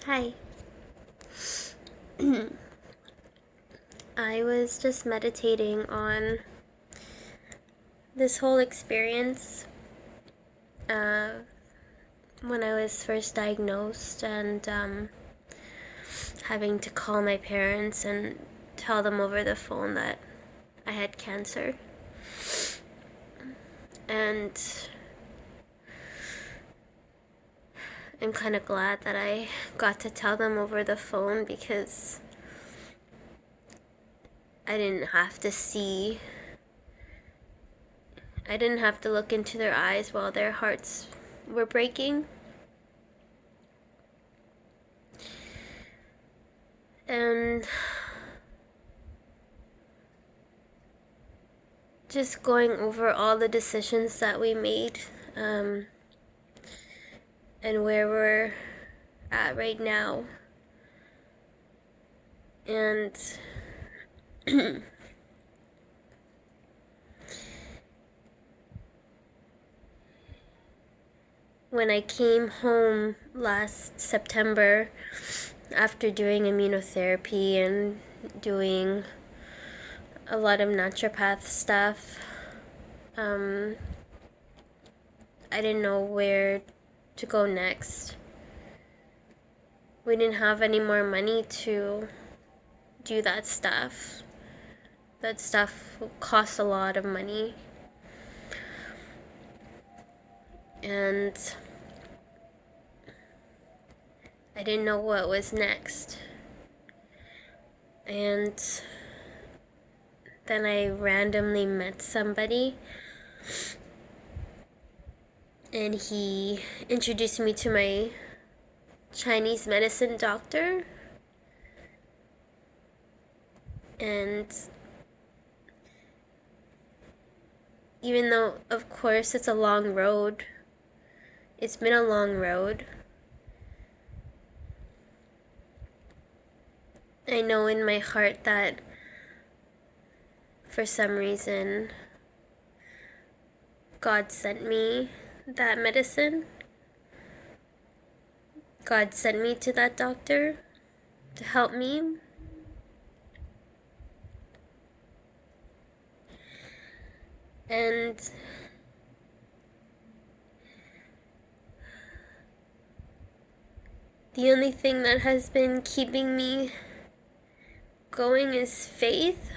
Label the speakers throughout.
Speaker 1: Hi. I was just meditating on this whole experience uh, when I was first diagnosed and having to call my parents and tell them over the phone that I had cancer. And I'm kind of glad that I got to tell them over the phone because I didn't have to look into their eyes while their hearts were breaking. And just going over all the decisions that we made and where we're at right now. And when I came home last September after doing immunotherapy and doing a lot of naturopath stuff, I didn't know where to go next. We didn't have any more money to do that stuff. That stuff costs a lot of money. And I didn't know what was next. And then I randomly met somebody, and he introduced me to my Chinese medicine doctor. And even though, of course, it's been a long road, I know in my heart that for some reason God sent me that medicine. God sent me to that doctor to help me. And the only thing that has been keeping me going is faith.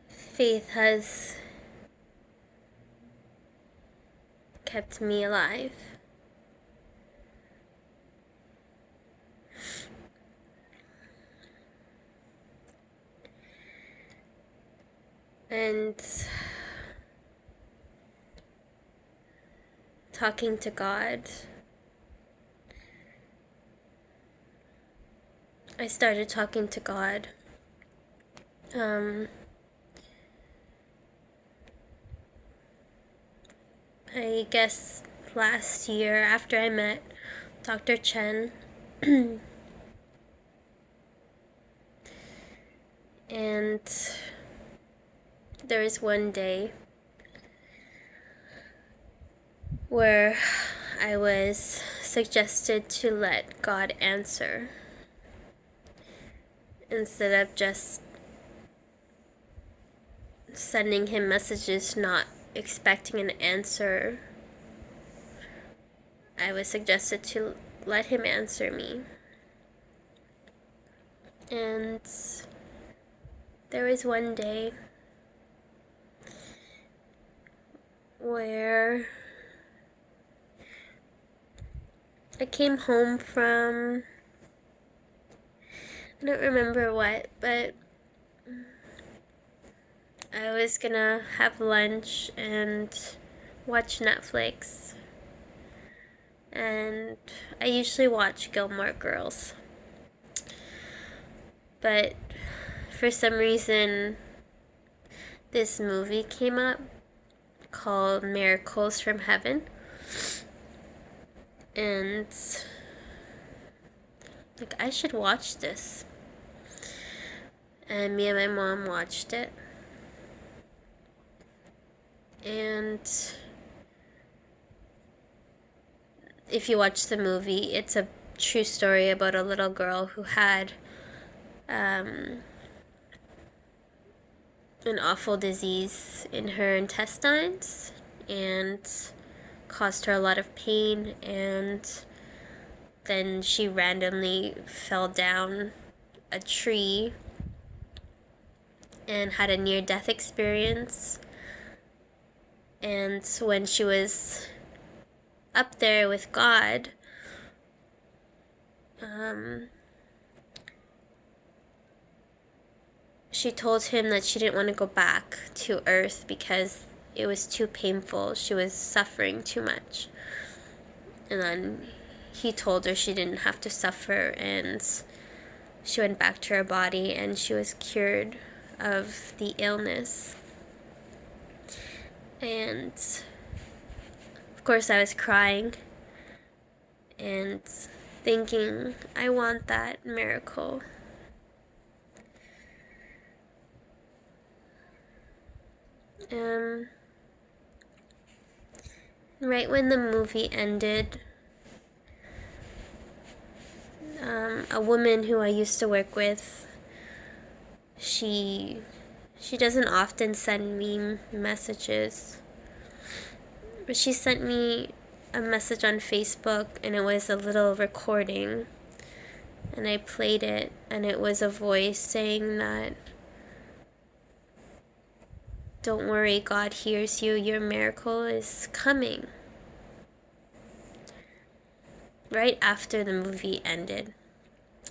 Speaker 1: Faith has kept me alive. And talking to God, I started talking to God I guess last year after I met Dr. Chen. And there was one day where I was suggested to let God answer instead of just sending him messages not expecting an answer. I was suggested to let him answer me. And there was one day where I came home from, I don't remember what, but I was gonna have lunch and watch Netflix. And I usually watch Gilmore Girls. But for some reason, this movie came up called Miracles from Heaven. And I should watch this. And me and my mom watched it. And if you watch the movie, it's a true story about a little girl who had an awful disease in her intestines and caused her a lot of pain, and then she randomly fell down a tree and had a near-death experience. And when she was up there with God, she told him that she didn't want to go back to Earth because it was too painful. She was suffering too much. And then he told her she didn't have to suffer, and she went back to her body and she was cured of the illness. And of course I was crying and thinking, I want that miracle. Right when the movie ended, a woman who I used to work with, she doesn't often send me messages, but she sent me a message on Facebook, and it was a little recording, and I played it, and it was a voice saying that, don't worry, God hears you, your miracle is coming. Right after the movie ended,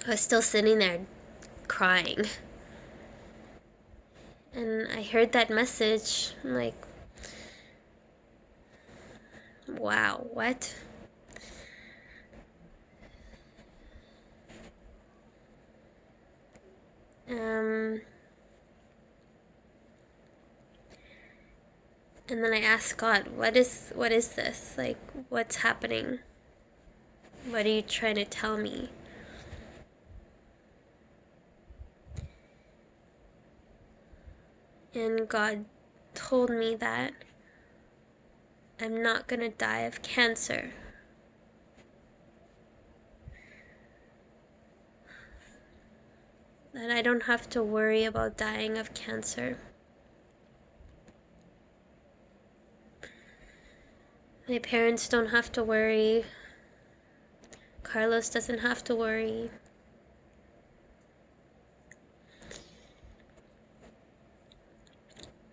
Speaker 1: I was still sitting there crying, and I heard that message. I'm like, wow, what? And then I asked God, what is this? Like, what's happening? What are you trying to tell me? And God told me that I'm not gonna die of cancer. That I don't have to worry about dying of cancer. My parents don't have to worry. Carlos doesn't have to worry.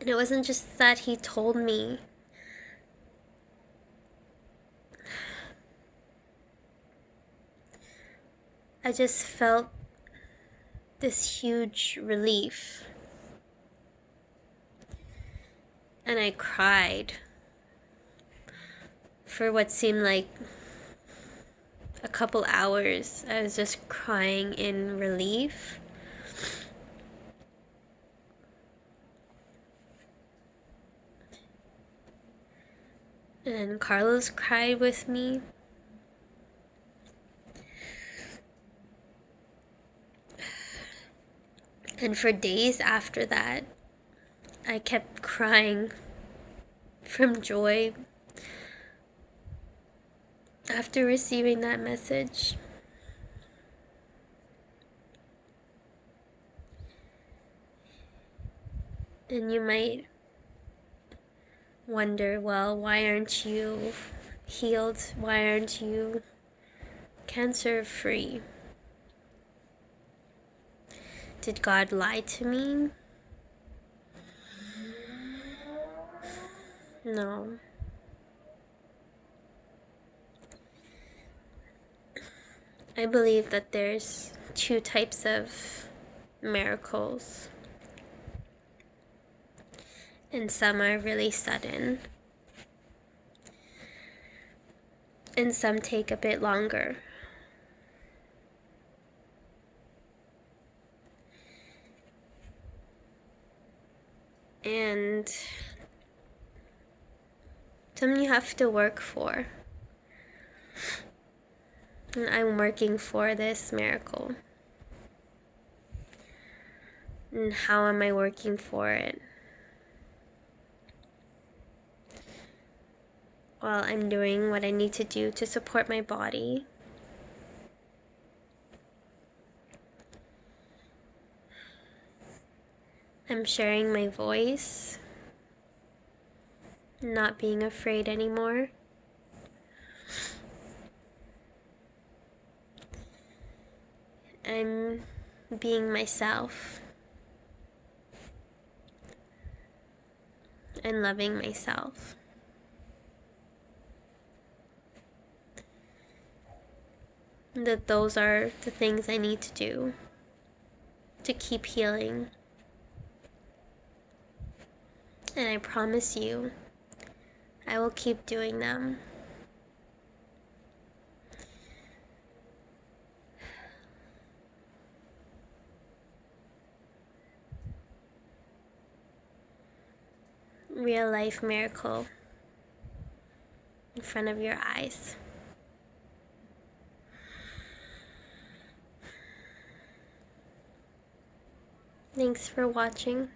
Speaker 1: And it wasn't just that he told me. I just felt this huge relief. And I cried for what seemed like a couple hours. I was just crying in relief. And Carlos cried with me. And for days after that, I kept crying from joy after receiving that message. And you might wonder, well, why aren't you healed? Why aren't you cancer free? Did God lie to me? No. I believe that there's two types of miracles. And some are really sudden. And some take a bit longer. And some you have to work for. And I'm working for this miracle. And how am I working for it? while I'm doing what I need to do to support my body. I'm sharing my voice, not being afraid anymore. I'm being myself and loving myself. That those are the things I need to do to keep healing. And I promise you, I will keep doing them. Real life miracle in front of your eyes. Thanks for watching.